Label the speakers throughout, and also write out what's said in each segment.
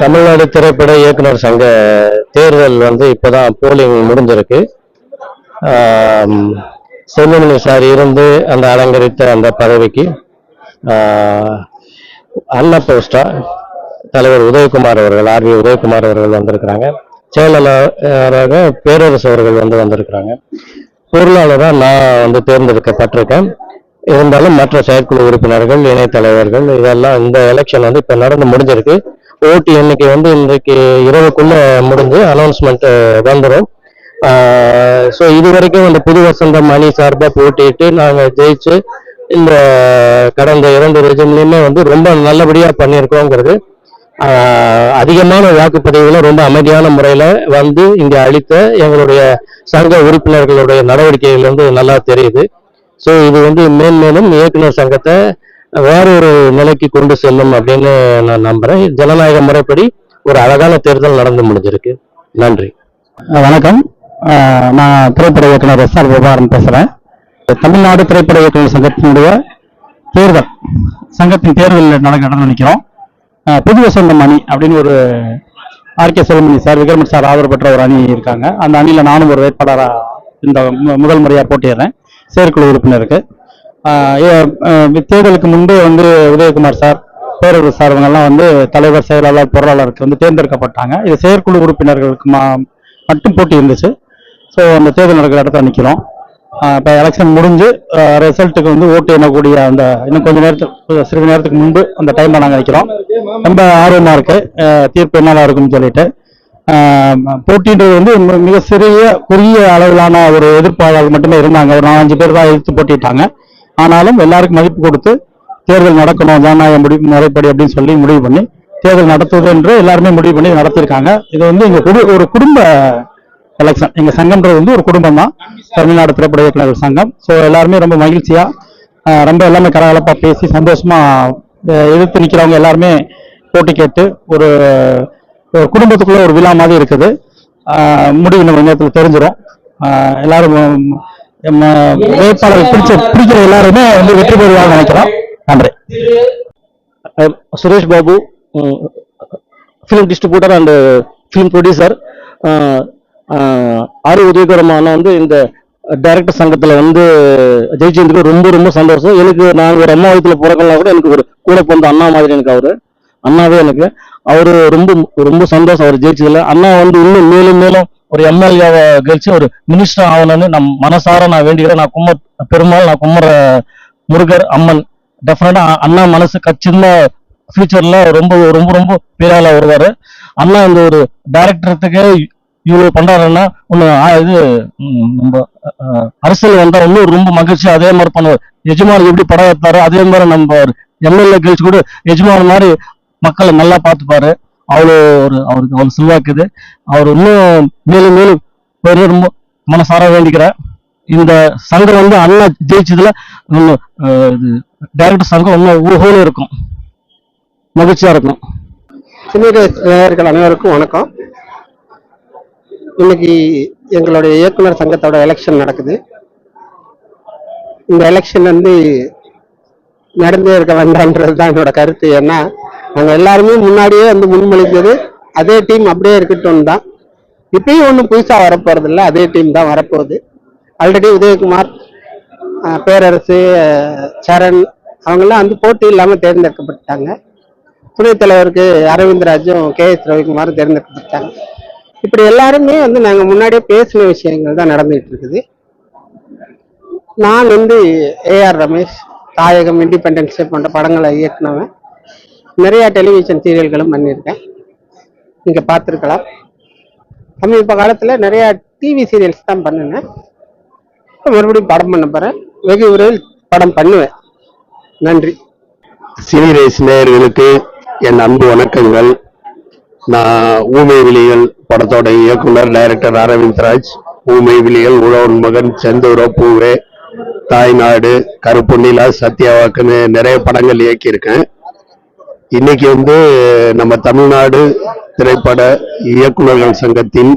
Speaker 1: தமிழ்நாடு திரைப்பட இயக்குனர் சங்க தேர்தல் வந்து இப்போதான் போலிங் முடிஞ்சிருக்கு. செல்வமணி சார் இருந்து அந்த அலங்கரித்த அந்த பதவிக்கு அண்ணா போஸ்டா தலைவர் உதயகுமார் அவர்கள், ஆர்வி உதயகுமார் அவர்கள் வந்திருக்கிறாங்க. செயலாளராக பேரரசு அவர்கள் வந்திருக்கிறாங்க. பொருளாளராக நான் வந்து தேர்ந்தெடுக்கப்பட்டிருக்கேன். இருந்தாலும் மற்ற செயற்குழு உறுப்பினர்கள், இணைத் தலைவர்கள் இதெல்லாம் இந்த எலெக்ஷன் வந்து இப்போ நடந்து முடிஞ்சிருக்கு. ஓட்டு எண்ணிக்கை வந்து இன்றைக்கு இரவுக்குள்ள முடிஞ்சு அனௌன்ஸ்மெண்ட் வந்துடும். ஸோ இது வரைக்கும் இந்த புது வசந்தம் அணி சார்பாக போட்டிட்டு நாங்கள் ஜெயிச்சு இந்த கடந்த 2 ரெஜிம்லையுமே வந்து ரொம்ப நல்லபடியாக பண்ணியிருக்கோங்கிறது, அதிகமான வாக்குப்பதிவுகளை ரொம்ப அமைதியான முறையில் வந்து இங்கே அளித்த எங்களுடைய சங்க உறுப்பினர்களுடைய நடவடிக்கைகள் வந்து நல்லா தெரியுது. ஸோ இது வந்து மேன்மேலும் இயக்குனர் சங்கத்தை வேறொரு நிலைக்கு கொண்டு செல்லும் அப்படின்னு நான் நம்புறேன். ஜனநாயக முறைப்படி ஒரு அழகான தேர்தல் நடந்து முடிஞ்சிருக்கு. நன்றி.
Speaker 2: வணக்கம். நான் திரைப்பட இயக்குனர் எஸ்.ஆர். கோபாரன் பேசுறேன். தமிழ்நாடு திரைப்பட இயக்குனர் சங்கத்தினுடைய சங்கத்தின் தேர்தல் நடந்து நினைக்கிறோம். புது வசந்தம் அணி அப்படின்னு ஒரு RK. Selvamani sir, Vikraman sir ஆதரவு பெற்ற ஒரு அணி இருக்காங்க. அந்த அணியில நானும் ஒரு வேட்பாளராக இந்த முதல் முறையாக போட்டியிடுறேன் செயற்குழு உறுப்பினருக்கு. தேர்தலுக்கு முன்பு வந்து உதயகுமார் சார், பேரரசு சார் இவங்கெல்லாம் வந்து தலைவர், செயலாளர், பொருளாளருக்கு வந்து தேர்ந்தெடுக்கப்பட்டாங்க. இது செயற்குழு உறுப்பினர்களுக்கு மட்டும் போட்டி இருந்துச்சு. ஸோ அந்த தேர்தல் நடக்கிற இடத்துல நிற்கிறோம். இப்போ எலெக்ஷன் முடிஞ்சு ரிசல்ட்டுக்கு வந்து ஓட்டு எண்ணக்கூடிய அந்த இன்னும் சிறிது நேரத்துக்கு முன்பு அந்த டைம்ல நாங்கள் நிற்கிறோம். ரொம்ப ஆர்வமாக இருக்கு தீர்ப்பு என்னவா இருக்குன்னு சொல்லிட்டு. போட்டின்றது வந்து மிக குறுகிய அளவிலான ஒரு எதிர்ப்பாளர்கள் மட்டுமே இருந்தாங்க. ஒரு 4-5 பேர் தான் எதிர்த்து போட்டிட்டாங்க. ஆனாலும் எல்லாருக்கும் மதிப்பு கொடுத்து தேர்தல் நடக்கணும் ஜனநாயக முறைப்படி அப்படின்னு சொல்லி முடிவு பண்ணி தேர்தல் நடத்துவது என்று எல்லாருமே முடிவு பண்ணி நடத்திருக்காங்க. இது வந்து எங்க ஒரு குடும்ப எலெக்ஷன். எங்க சங்கம்ன்றது வந்து ஒரு குடும்பம் தான், தமிழ்நாடு திரைப்பட இயக்குநர்கள் சங்கம். ஸோ எல்லாருமே ரொம்ப மகிழ்ச்சியா ரொம்ப எல்லாமே கலகலப்பா பேசி சந்தோஷமா எதிர்த்து நிற்கிறவங்க எல்லாருமே போட்டி கேட்டு ஒரு குடும்பத்துக்குள்ள ஒரு விழா மாதிரி இருக்குது. முடிவு நம்ம நேரத்தில் தெரிஞ்சிடும். எல்லாரும் வேட்பாளர் பிடிக்கிற எல்லாருமே வந்து வெற்றி பெறுவாங்க நினைக்கிறோம். நன்றி.
Speaker 1: Suresh Babu, film distributor and film producer. R Udayakumar வந்து இந்த டைரக்டர் சங்கத்தில் வந்து ஜெயிச்சதுக்கு ரொம்ப ரொம்ப சந்தோஷம். எனக்கு நான் ஒரு அம்மா வயசுல பிறக்கலாம் கூட எனக்கு ஒரு கூட பிறந்த அண்ணா மாதிரி எனக்கு அவரு அண்ணாவே எனக்கு. அவரு ரொம்ப ரொம்ப சந்தோஷம் அவர் ஜெயிச்சதுல. அண்ணா வந்து இன்னும் மேலும் மேலும் ஒரு எம்எல்ஏவை கழிச்சு ஒரு மினிஸ்டர் ஆகணும்னு மனசார நான் வேண்டிக்கிறேன். நான் பெருமாள், நான் கும்மர முருகர், அம்மன் டெஃபினட்டா அண்ணா மனசு கச்சிதமா ஃபியூச்சர்ல ரொம்ப ரொம்ப ரொம்ப பேரால வருவாரு. அண்ணா இந்த ஒரு டைரக்டருக்கு இவ்வளவு பண்றாருன்னா இது நம்ம அரசியல் வந்தா இன்னும் ரொம்ப மகிழ்ச்சி. அதே மாதிரி பண்ணுவார். எஜமான் எப்படி படம் வைத்தாரோ அதே மாதிரி நம்ம எம்எல்ஏ கழிச்சு கூட எஜமான் மாதிரி மக்களை நல்லா பார்த்துப்பாரு. அவருக்கு அவ்வளவு செல்வாக்குது. அவர் இன்னும் மேலும் மேலும் ரொம்ப மனசார வேண்டிக்கிறார். இந்த சங்கம் வந்து அண்ணா ஜெயிச்சதுல டைரக்டர் சங்கம் இன்னும் ஊகோல இருக்கும், மகிழ்ச்சியா இருக்கும்.
Speaker 3: சினிமாக்கள் அனைவருக்கும் வணக்கம். இன்னைக்கு எங்களுடைய இயக்குனர் சங்கத்தோட எலெக்ஷன் நடக்குது. இந்த எலெக்ஷன் வந்து நடந்தே இருக்க வேண்டாம்ன்றது தான் என்னோட கருத்து. ஏன்னா நாங்கள் எல்லாருமே முன்னாடியே வந்து முன்மொழிந்தது அதே டீம் அப்படியே இருக்கட்டும் தான். இப்பயும் ஒன்றும் புதுசாக வரப்போறது இல்லை, அதே டீம் தான் வரப்போகுது. ஆல்ரெடி உதயகுமார், பேரரசு, சரண் அவங்கெல்லாம் வந்து போட்டி இல்லாமல் தேர்ந்தெடுக்கப்பட்டாங்க. துணைத் தலைவருக்கு அரவிந்தராஜும் கே.எஸ். ரவிக்குமாரும் தேர்ந்தெடுக்கப்பட்டாங்க. இப்படி எல்லாருமே வந்து நாங்கள் முன்னாடியே பேசின விஷயங்கள் தான் நடந்துகிட்டு இருக்குது. நான் வந்து ஏஆர் ரமேஷ், தாயகம், இண்டிபெண்டன்ஸ் டே போன்ற படங்களை இயக்குனவன். நிறைய டெலிவிஷன் சீரியல்களும் பண்ணியிருக்கேன், நீங்க பார்த்துருக்கலாம். சமீப காலத்துல நிறைய டிவி சீரியல்ஸ் தான் பண்ணினேன். மறுபடியும் படம் பண்ண போறேன். வெகு விரைவில் படம் பண்ணுவேன். நன்றி.
Speaker 4: சினிரேஸ் நேயர்களுக்கு என் அன்பு வணக்கங்கள். நான் ஊமை விழிகள் படத்தோட இயக்குனர் டைரக்டர் அரவிந்த்ராஜ். ஊமை விழிகள், உழவன் மகன், செந்தூர பூவே, தாய்நாடு, கருப்பு நிலா, சத்யாவாக்குன்னு நிறைய படங்கள் இயக்கியிருக்கேன். இன்னைக்கு வந்து நம்ம தமிழ்நாடு திரைப்பட இயக்குநர்கள் சங்கத்தின்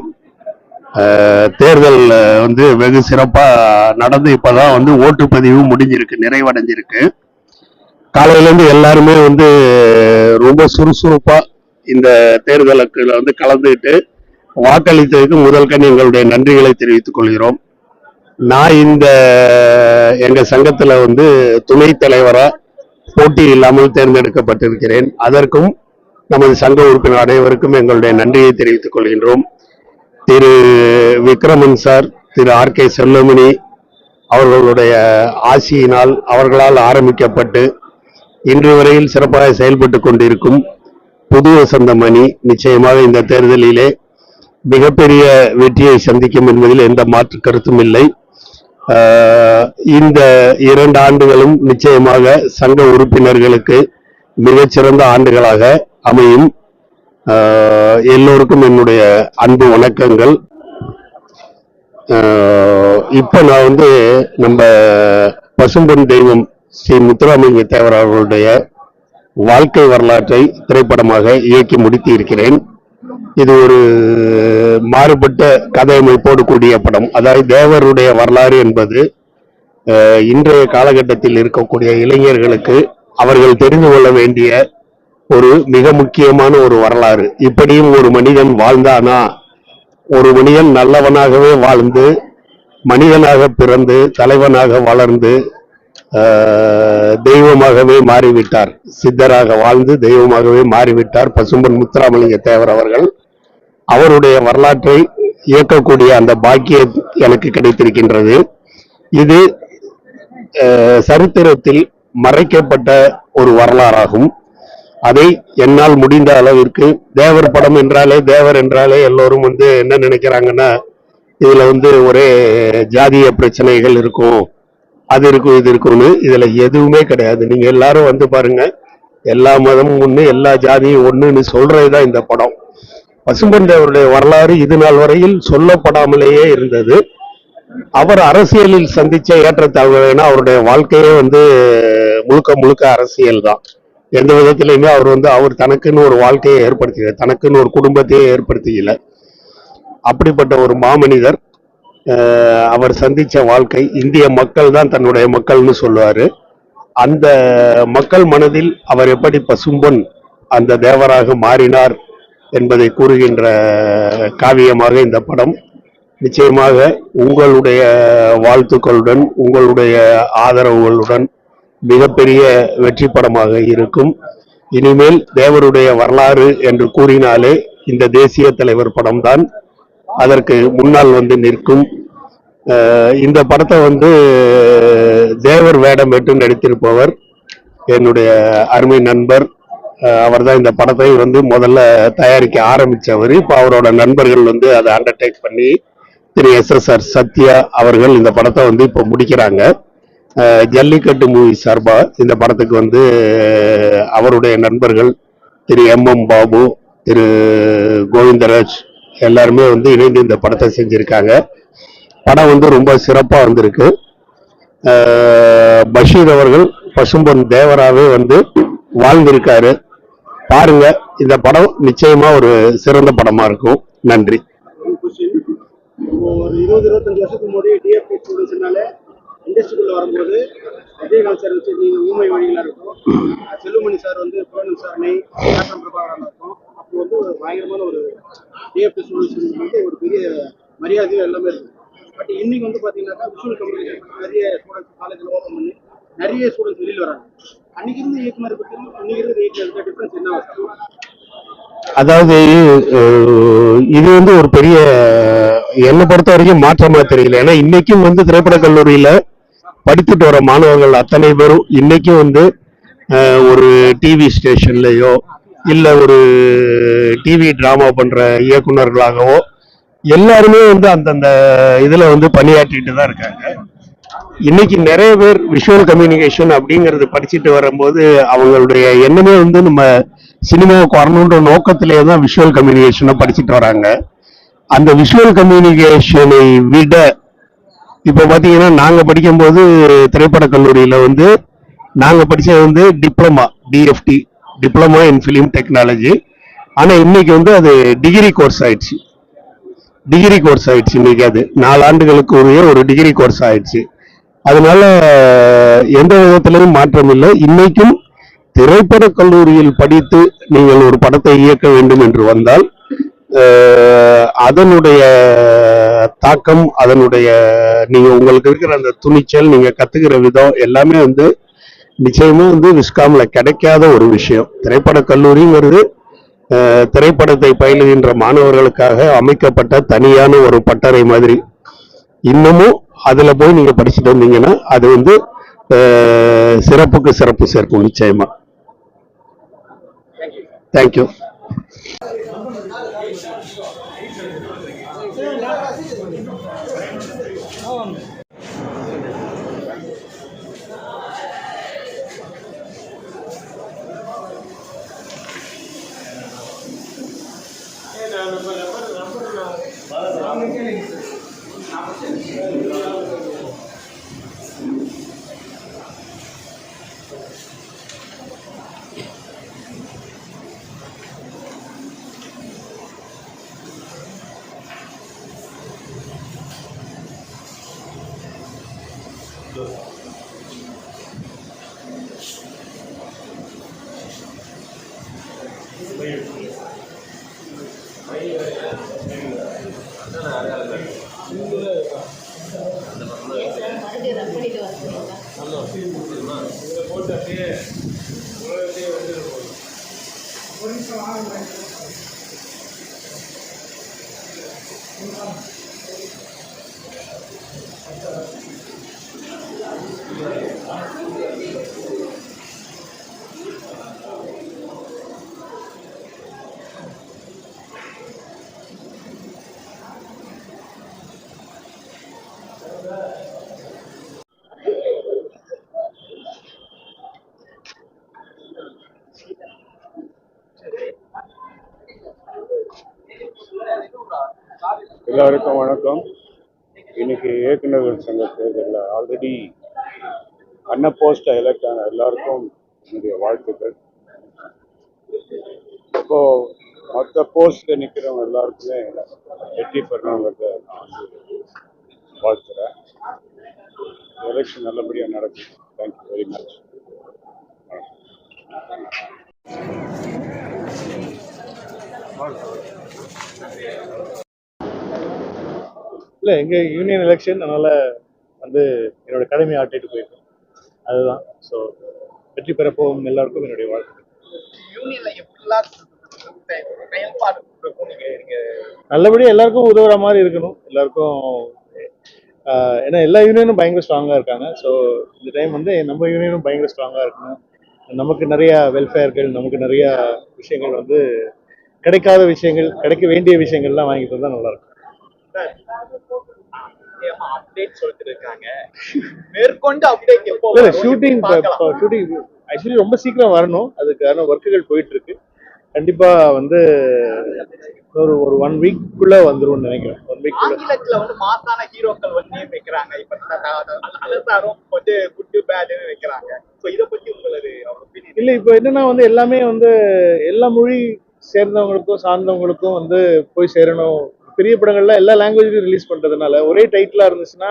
Speaker 4: தேர்தல் வந்து வெகு சிறப்பா நடந்து இப்பதான் வந்து ஓட்டுப்பதிவு முடிஞ்சிருக்கு, நிறைவடைஞ்சிருக்கு. காலையில இருந்து எல்லாருமே வந்து ரொம்ப சுறுசுறுப்பா இந்த தேர்தலுக்கு வந்து கலந்துக்கிட்டு வாக்களித்ததுக்கு முதல்கண் எங்களுடைய நன்றிகளை தெரிவித்துக் கொள்கிறோம். நான் எங்க சங்கத்துல வந்து துணைத் தலைவரா போட்டி இல்லாமல் தேர்ந்தெடுக்கப்பட்டிருக்கிறேன். அதற்கும் நமது சங்க உறுப்பினர் அனைவருக்கும் எங்களுடைய நன்றியை தெரிவித்துக் கொள்கின்றோம். திரு விக்ரமன் சார், திரு ஆர்.கே. செல்வமணி அவர்களுடைய ஆசியினால் அவர்களால் ஆரம்பிக்கப்பட்டு இன்று வரையில் சிறப்பாக செயல்பட்டு கொண்டிருக்கும் புது வசந்தம் அணி நிச்சயமாக இந்த தேர்தலிலே மிகப்பெரிய வெற்றியை சந்திக்கும் என்பதில் எந்த மாற்று கருத்தும் இல்லை. இந்த 2 ஆண்டுகளும் நிச்சயமாக சங்க உறுப்பினர்களுக்கு மிகச்சிறந்த ஆண்டுகளாக அமையும். எல்லோருக்கும் என்னுடைய அன்பு வணக்கங்கள். இப்ப நான் வந்து நம்ம பசும்பொன் தெய்வம் ஸ்ரீ முத்துராமலிங்க தேவர் அவர்களுடைய வாழ்க்கை வரலாற்றை திரைப்படமாக இயக்கி முடித்து இருக்கிறேன். இது ஒரு மாறுபட்ட கதையமைப்போடு கூடிய படம். அதாவது தேவருடைய வரலாறு என்பது இன்றைய காலகட்டத்தில் இருக்கக்கூடிய இளைஞர்களுக்கு அவர்கள் தெரிந்து கொள்ள வேண்டிய ஒரு மிக முக்கியமான ஒரு வரலாறு. இப்படியும் ஒரு மனிதன் வாழ்ந்தானா, ஒரு மனிதன் நல்லவனாகவே வாழ்ந்து மனிதனாக பிறந்து தலைவனாக வளர்ந்து தெய்வமாகவே மாறிவிட்டார். சித்தராக வாழ்ந்து தெய்வமாகவே மாறிவிட்டார் பசும்பொன் முத்துராமலிங்க தேவர் அவர்கள். அவருடைய வரலாற்றை இயக்கக்கூடிய அந்த பாக்கியம் எனக்கு கிடைத்திருக்கின்றது. இது சரித்திரத்தில் மறைக்கப்பட்ட ஒரு வரலாறாகும். அதை என்னால் முடிந்த அளவிற்கு, தேவர் படம் என்றாலே தேவர் என்றாலே எல்லோரும் வந்து என்ன நினைக்கிறாங்கன்னா, இதுல வந்து ஒரே ஜாதிய பிரச்சனைகள் இருக்கும், அது இருக்கும் இது இருக்கும்னு. இதுல எதுவுமே கிடையாது. நீங்க எல்லாரும் வந்து பாருங்க, எல்லா மதமும் ஒண்ணு, எல்லா ஜாதியும் ஒண்ணுன்னு சொல்றதுதான் இந்த படம். பசும்பொன் தேவருடைய வரலாறு இது நாள் வரையில் சொல்லப்படாமலேயே இருந்தது. அவர் அரசியலில் சந்திச்ச ஏற்றத்தாழ்வுனா அவருடைய வாழ்க்கையே வந்து முழுக்க முழுக்க அரசியல் தான். எந்த விதத்திலையுமே அவர் தனக்குன்னு ஒரு வாழ்க்கையை ஏற்படுத்திக்கல, தனக்குன்னு ஒரு குடும்பத்தையே ஏற்படுத்திக்கல. அப்படிப்பட்ட ஒரு மாமனிதர். அவர் சந்திச்ச வாழ்க்கை, இந்திய மக்கள் தான் தன்னுடைய மக்கள்னு சொல்லுவாரு. அந்த மக்கள் மனதில் அவர் எப்படி பசும்பொன் அந்த தேவராக மாறினார் என்பதை கூறுகின்ற காவியமாக இந்த படம். நிச்சயமாக உங்களுடைய வாழ்த்துக்களுடன், உங்களுடைய ஆதரவுகளுடன் மிகப்பெரிய வெற்றி படமாக இருக்கும். இனிமேல் தேவருடைய வரலாறு என்று கூறினாலே இந்த தேசிய தலைவர் படம்தான் அதற்கு முன்னால் வந்து நிற்கும். இந்த படத்தை வந்து தேவர் வேடம் விட்டு நடித்திருப்பவர் என்னுடைய அருமை நண்பர். அவர் தான் இந்த படத்தை வந்து முதல்ல தயாரிக்க ஆரம்பிச்சவர். இப்போ அவரோட நண்பர்கள் வந்து அதை அண்டர்டேக் பண்ணி திரு SSR சத்யா அவர்கள் இந்த படத்தை வந்து இப்போ முடிக்கிறாங்க. ஜல்லிக்கட்டு மூவி சார்பா இந்த படத்துக்கு வந்து அவருடைய நண்பர்கள் திரு MM பாபு, திரு கோவிந்தராஜ் எல்லாருமே வந்து இணைந்து இந்த படத்தை செஞ்சிருக்காங்க. படம் வந்து ரொம்ப சிறப்பா வந்திருக்கு. பஷீர் அவர்கள் பசும்பொன் தேவராவே வந்து வாழ்ந்திருக்காரு. பாருங்க, இந்த படம் நிச்சயமா ஒரு சிறந்த படமா இருக்கும். நன்றி.
Speaker 5: ஒரு 20-25 வருஷத்துக்கு முன்னாடி டிஎஃப்டி ஸ்டூடெண்ட்ஸ்னால இண்டஸ்ட்ரிக்குள்ள வரும்போது விஜயகாந்த் சார் வச்சு நீங்க ஊமை வழிகளா இருக்கும், செல்வமணி சார் வந்து கோணம் சாரணை பிரபாகரன் இருக்கும். அப்போ வந்து ஒரு பயங்கரமான ஒரு டிஎஃப்டி ஸ்டூடெண்ட்ஸ் வந்து ஒரு பெரிய மரியாதையும் எல்லாமே இருக்கும். பட் இன்னைக்கு வந்து பாத்தீங்கன்னாக்கா விஷுவல் கம்யூனிகேஷன் நிறைய ஸ்டூடெண்ட்ஸ் காலேஜில் ஓப்பன் பண்ணி நிறைய ஸ்டூடெண்ட்ஸ் வெளியில் வராங்க. அன்னைக்கு இருந்த இயக்குனர் பற்றி இன்னைக்கு இருந்த இயக்குனர் டிஃபரன்ஸ் என்ன வரும்?
Speaker 4: அதாவது இது வந்து ஒரு பெரிய, என்னை பொறுத்த வரைக்கும் மாற்றமா தெரியல. ஏன்னா இன்னைக்கும் வந்து திரைப்பட கல்லூரியில படித்துட்டு வர மாணவர்கள் அத்தனை பேரும் இன்னைக்கும் வந்து ஒரு டிவி ஸ்டேஷன்லயோ இல்ல ஒரு டிவி டிராமா பண்ற இயக்குனர்களாகவோ எல்லாருமே வந்து அந்தந்த இதுல வந்து பணியாற்றிட்டு தான் இருக்காங்க. இன்னைக்கு நிறைய பேர் விஷுவல் கம்யூனிகேஷன் அப்படிங்கறது படிச்சுட்டு வரும்போது அவங்களுடைய எண்ணமே வந்து நம்ம சினிமாவுக்கு வரணுன்ற நோக்கத்திலே தான் விஷுவல் கம்யூனிகேஷனை படிச்சுட்டு வராங்க. அந்த விஷுவல் கம்யூனிகேஷனை விட இப்ப பாத்தீங்கன்னா நாங்க படிக்கும்போது திரைப்பட கல்லூரியில வந்து நாங்க படிச்சது வந்து diploma, DFT, diploma in film technology. ஆனா இன்னைக்கு வந்து அது டிகிரி கோர்ஸ் ஆயிடுச்சு. இன்னைக்கு அது 4 ஆண்டுகளுக்கு உரிய ஒரு டிகிரி கோர்ஸ் ஆயிடுச்சு. அதனால எந்த விதத்திலையும் மாற்றம் இல்லை. இன்னைக்கும் திரைப்பட கல்லூரியில் படித்து நீங்கள் ஒரு படத்தை இயக்க வேண்டும் என்று வந்தால் அதனுடைய தாக்கம், அதனுடைய நீங்க உங்களுக்கு இருக்கிற அந்த துணிச்சல், நீங்க கத்துக்கிற விதம் எல்லாமே வந்து நிச்சயமா வந்து விஸ்காம்ல கிடைக்காத ஒரு விஷயம். திரைப்பட கல்லூரிங்கிறது திரைப்படத்தை பயிலுகின்ற மாணவர்களுக்காக அமைக்கப்பட்ட தனியான ஒரு பட்டறை மாதிரி. இன்னமும் அதுல போய் நீங்க படிச்சுட்டு வந்தீங்கன்னா அது வந்து சிறப்புக்கு சிறப்பு சேர்க்கும் நிச்சயமா. தேங்க்யூ.
Speaker 6: எல்லாருக்கும் வணக்கம். இன்னைக்கு இயக்குநர்கள் சங்க தேர்தலில் ஆல்ரெடி அன்னபோஸ்ட் எலெக்ட் ஆன எல்லாருக்கும் என்னுடைய வாழ்த்துக்கள். இப்போ மற்ற போஸ்ட்ல நிற்கிறவங்க எல்லாருக்குமே வெற்றி பெறணுங்கிறத நான் வந்து வாழ்த்துறேன். எலெக்ஷன் நல்லபடியாக நடக்கும். Thank you very much.
Speaker 7: இல்லை, எங்கள் யூனியன் எலெக்ஷன், அதனால் வந்து என்னோட கடமையை ஆட்டிட்டு போயிருக்கேன். அதுதான். ஸோ வெற்றி பெற போகும் எல்லாருக்கும் என்னுடைய வாழ்க்கை. நல்லபடியாக எல்லாருக்கும் உதவுற மாதிரி இருக்கணும். எல்லாருக்கும் ஏன்னா எல்லா யூனியனும் பயங்கர ஸ்ட்ராங்காக இருக்காங்க. ஸோ இந்த டைம் வந்து நம்ம யூனியனும் பயங்கர ஸ்ட்ராங்காக இருக்கணும். நமக்கு நிறையா வெல்ஃபேர்கள், நமக்கு நிறையா விஷயங்கள் வந்து கிடைக்காத விஷயங்கள், கிடைக்க வேண்டிய விஷயங்கள்லாம் வாங்கிட்டு வந்தால் நல்லாயிருக்கும். ஷூட்டிங் ஆக்சுவலி ரொம்ப சீக்கிரம் வரணும். அதுக்கான ஒர்க்குகள் போயிட்டு இருக்கு. கண்டிப்பா வந்து ஒரு 1 வீக்குள்ள வந்துரும்னு நினைக்கிறேன். 1 வீக்.
Speaker 5: ஆங்கிலத்துல வந்து மாசான ஹீரோக்கள் வந்து வைக்கிறாங்க. இப்ப அலசாரும் வந்து குட் பேட்னு வைக்கிறாங்க. சோ இத பத்தி உங்களுக்கு
Speaker 7: இல்ல, இப்போ என்னன்னா வந்து எல்லாமே வந்து எல்லா மொழி சேர்ந்தவங்களுக்கும் சார்ந்தவங்களுக்கும் வந்து போய் சேரணும். பெரிய படங்கள்ல எல்லா லாங்குவேஜ்லையும் ரிலீஸ் பண்றதுனால ஒரே டைட்டிலா இருந்துச்சுன்னா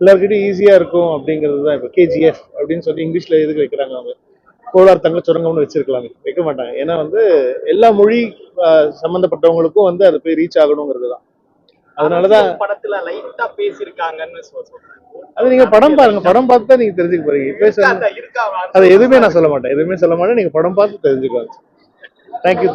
Speaker 7: எல்லாருக்கிட்டையும் ஈஸியா இருக்கும் அப்படிங்கிறது தான். இப்போ KGF அப்படின்னு சொல்லி இங்கிலீஷ்ல எதுக்கு வைக்கிறாங்க? அவங்க கோலார் தங்க சுரங்கம்னு வச்சிருக்கலாங்க, வைக்க மாட்டாங்க. ஏன்னா வந்து எல்லா மொழி சம்பந்தப்பட்டவங்களுக்கும் வந்து அது போய் ரீச் ஆகணுங்கிறது தான். அதனாலதான்
Speaker 5: படத்துல லைட்டா பேசியிருக்காங்கன்னு சொல்றேன்.
Speaker 7: அது நீங்க படம் பாருங்க. படம் பார்த்து தான் நீங்க தெரிஞ்சுக்க போறீங்க. பேச அது எதுவுமே நான் சொல்ல மாட்டேன். எதுவுமே சொல்ல மாட்டேன். நீங்க படம் பார்த்து தெரிஞ்சுக்கலாம். தேங்க்யூ.